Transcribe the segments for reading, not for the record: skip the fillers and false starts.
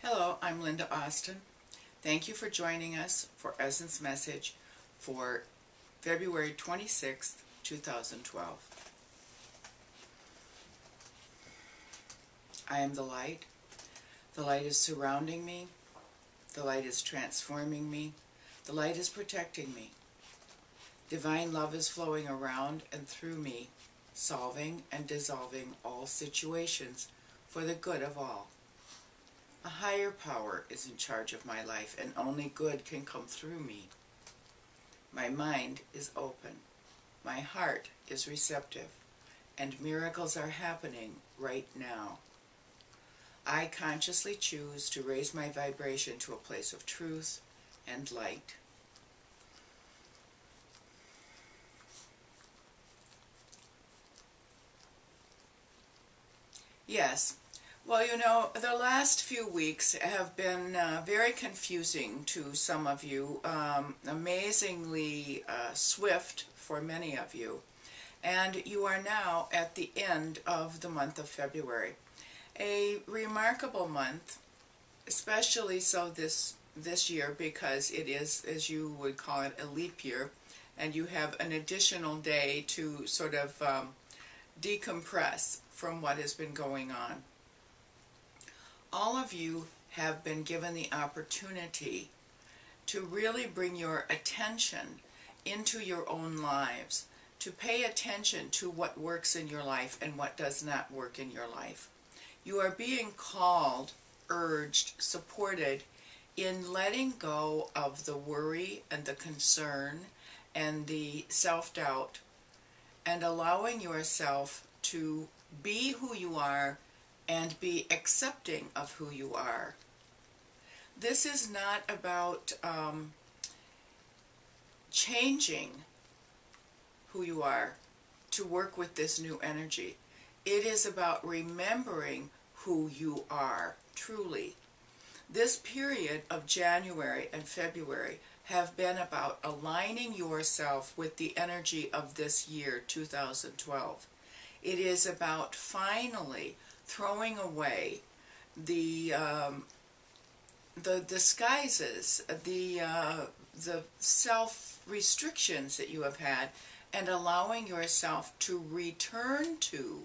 Hello, I'm Lynda Austin. Thank you for joining us for Essence Message for February 26th, 2012. I am the light. The light is surrounding me. The light is transforming me. The light is protecting me. Divine love is flowing around and through me, solving and dissolving all situations for the good of all. A higher power is in charge of my life, and only good can come through me. My mind is open. My heart is receptive, and miracles are happening right now. I consciously choose to raise my vibration to a place of truth and light. Yes. Well, you know, the last few weeks have been very confusing to some of you, amazingly swift for many of you, and you are now at the end of the month of February. A remarkable month, especially so this year, because it is, as you would call it, a leap year, and you have an additional day to sort of decompress from what has been going on. All of you have been given the opportunity to really bring your attention into your own lives, to pay attention to what works in your life and what does not work in your life. You are being called, urged, supported in letting go of the worry and the concern and the self-doubt, and allowing yourself to be who you are and be accepting of who you are. This is not about changing who you are to work with this new energy. It is about remembering who you are truly. This period of January and February have been about aligning yourself with the energy of this year, 2012. It is about finally throwing away the disguises, the self-restrictions that you have had, and allowing yourself to return to,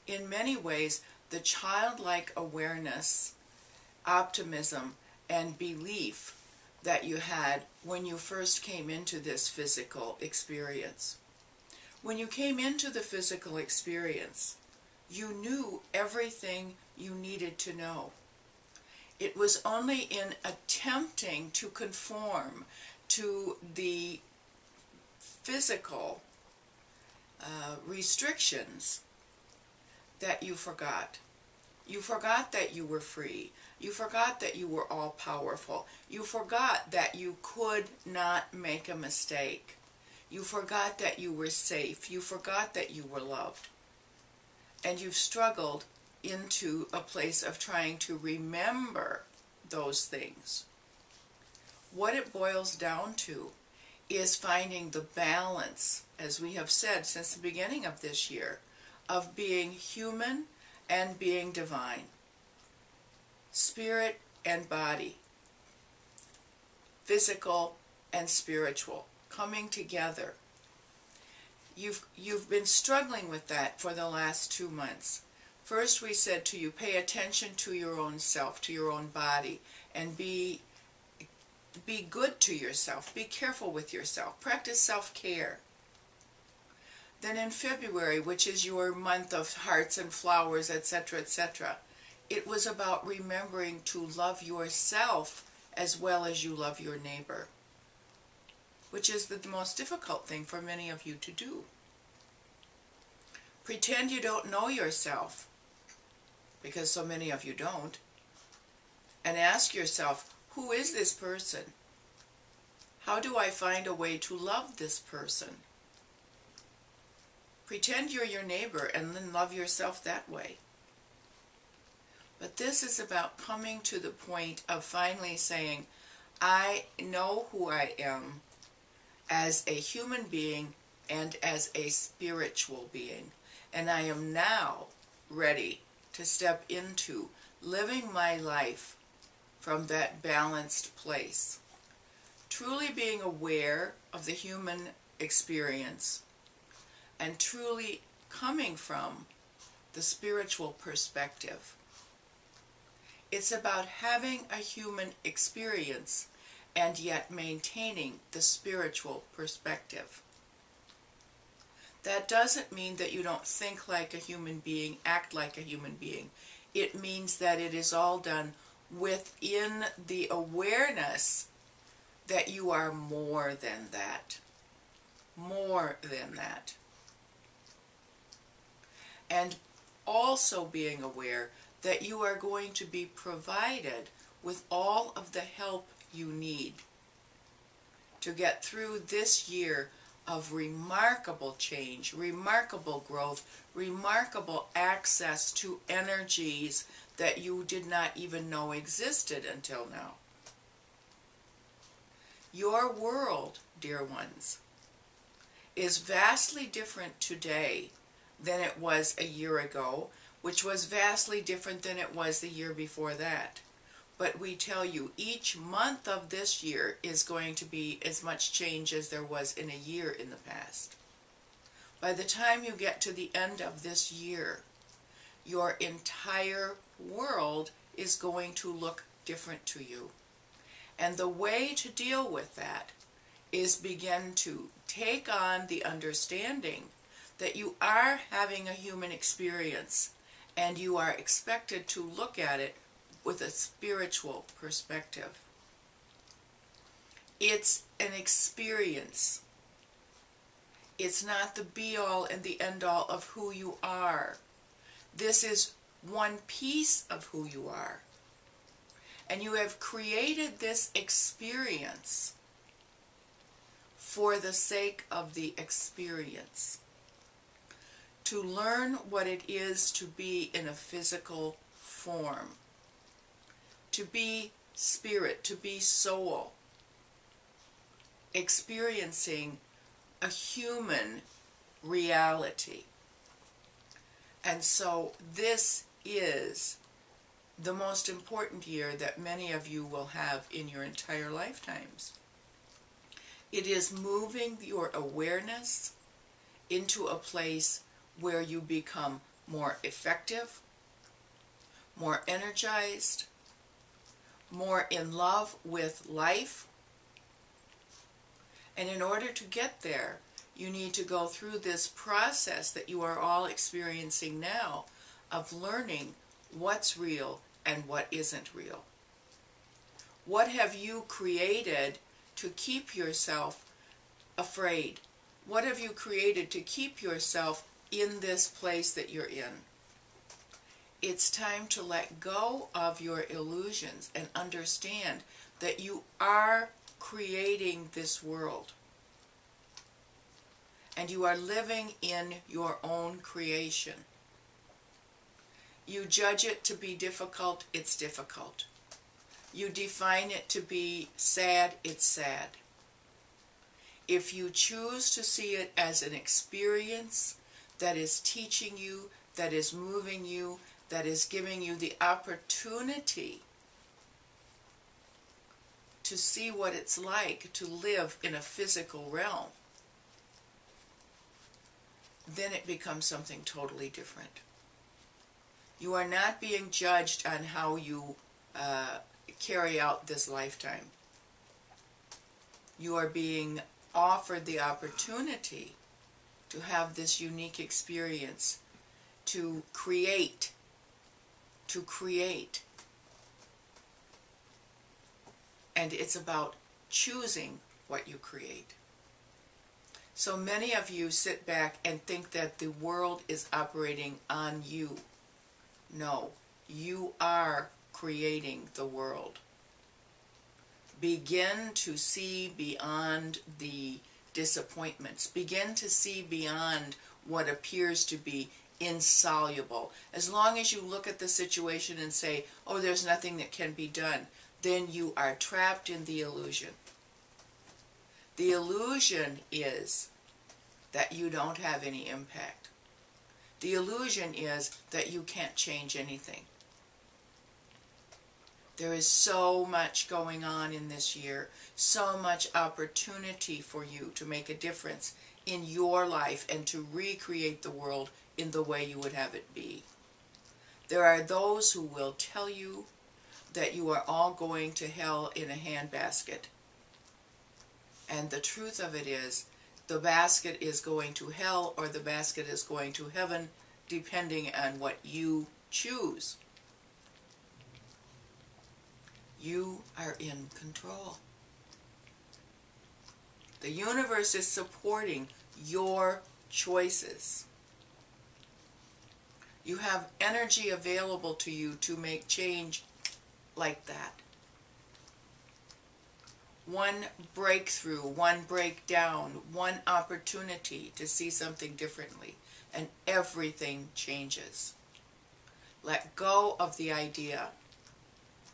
in many ways, the childlike awareness, optimism, and belief that you had when you first came into this physical experience. When you came into the physical experience, you knew everything you needed to know. It was only in attempting to conform to the physical restrictions that you forgot. You forgot that you were free. You forgot that you were all-powerful. You forgot that you could not make a mistake. You forgot that you were safe. You forgot that you were loved. And you've struggled into a place of trying to remember those things. What it boils down to is finding the balance, as we have said since the beginning of this year, of being human and being divine, spirit and body, physical and spiritual, coming together. You've been struggling with that for the last 2 months. First we said to you, pay attention to your own self, to your own body, and be good to yourself. Be careful with yourself. Practice self-care. Then in February, which is your month of hearts and flowers, etc., etc., it was about remembering to love yourself as well as you love your neighbor, which is the most difficult thing for many of you to do. Pretend you don't know yourself, because so many of you don't, and ask yourself, who is this person? How do I find a way to love this person? Pretend you're your neighbor and then love yourself that way. But this is about coming to the point of finally saying, I know who I am as a human being and as a spiritual being, and I am now ready to step into living my life from that balanced place, truly being aware of the human experience and truly coming from the spiritual perspective. It's about having a human experience and yet maintaining the spiritual perspective. That doesn't mean that you don't think like a human being, act like a human being. It means that it is all done within the awareness that you are more than that. More than that. And also being aware that you are going to be provided with all of the help you need to get through this year of remarkable change, remarkable growth, remarkable access to energies that you did not even know existed until now. Your world, dear ones, is vastly different today than it was a year ago, which was vastly different than it was the year before that. But we tell you, each month of this year is going to be as much change as there was in a year in the past. By the time you get to the end of this year, your entire world is going to look different to you. And the way to deal with that is begin to take on the understanding that you are having a human experience and you are expected to look at it with a spiritual perspective. It's an experience. It's not the be-all and the end-all of who you are. This is one piece of who you are. And you have created this experience for the sake of the experience. To learn what it is to be in a physical form. To be spirit, to be soul, experiencing a human reality. And so this is the most important year that many of you will have in your entire lifetimes. It is moving your awareness into a place where you become more effective, more energized, more in love with life. And in order to get there, you need to go through this process that you are all experiencing now of learning what's real and what isn't real. What have you created to keep yourself afraid? What have you created to keep yourself in this place that you're in? It's time to let go of your illusions and understand that you are creating this world. And you are living in your own creation. You judge it to be difficult, it's difficult. You define it to be sad, it's sad. If you choose to see it as an experience that is teaching you, that is moving you, that is giving you the opportunity to see what it's like to live in a physical realm, then it becomes something totally different. You are not being judged on how you carry out this lifetime. You are being offered the opportunity to have this unique experience, to create. And it's about choosing what you create. So many of you sit back and think that the world is operating on you. No, you are creating the world. Begin to see beyond the disappointments. Begin to see beyond what appears to be insoluble. As long as you look at the situation and say, oh, there's nothing that can be done, then you are trapped in the illusion. The illusion is that you don't have any impact. The illusion is that you can't change anything. There is so much going on in this year, so much opportunity for you to make a difference in your life and to recreate the world in the way you would have it be. There are those who will tell you that you are all going to hell in a handbasket. And the truth of it is, the basket is going to hell or the basket is going to heaven, depending on what you choose. You are in control. The universe is supporting your choices. You have energy available to you to make change like that. One breakthrough, one breakdown, one opportunity to see something differently, and everything changes. Let go of the idea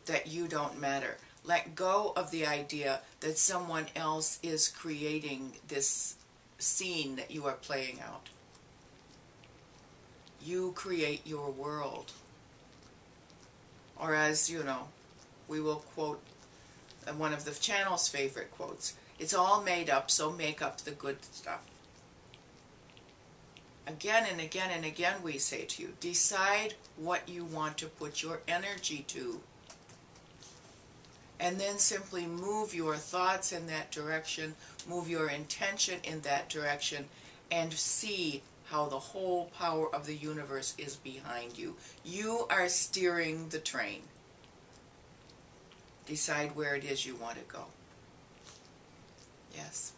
that you don't matter. Let go of the idea that someone else is creating this scene that you are playing out. You create your world. Or as, we will quote one of the channel's favorite quotes, it's all made up, so make up the good stuff. Again and again and again we say to you, decide what you want to put your energy to. And then simply move your thoughts in that direction, move your intention in that direction, and see how the whole power of the universe is behind you. You are steering the train. Decide where it is you want to go. Yes.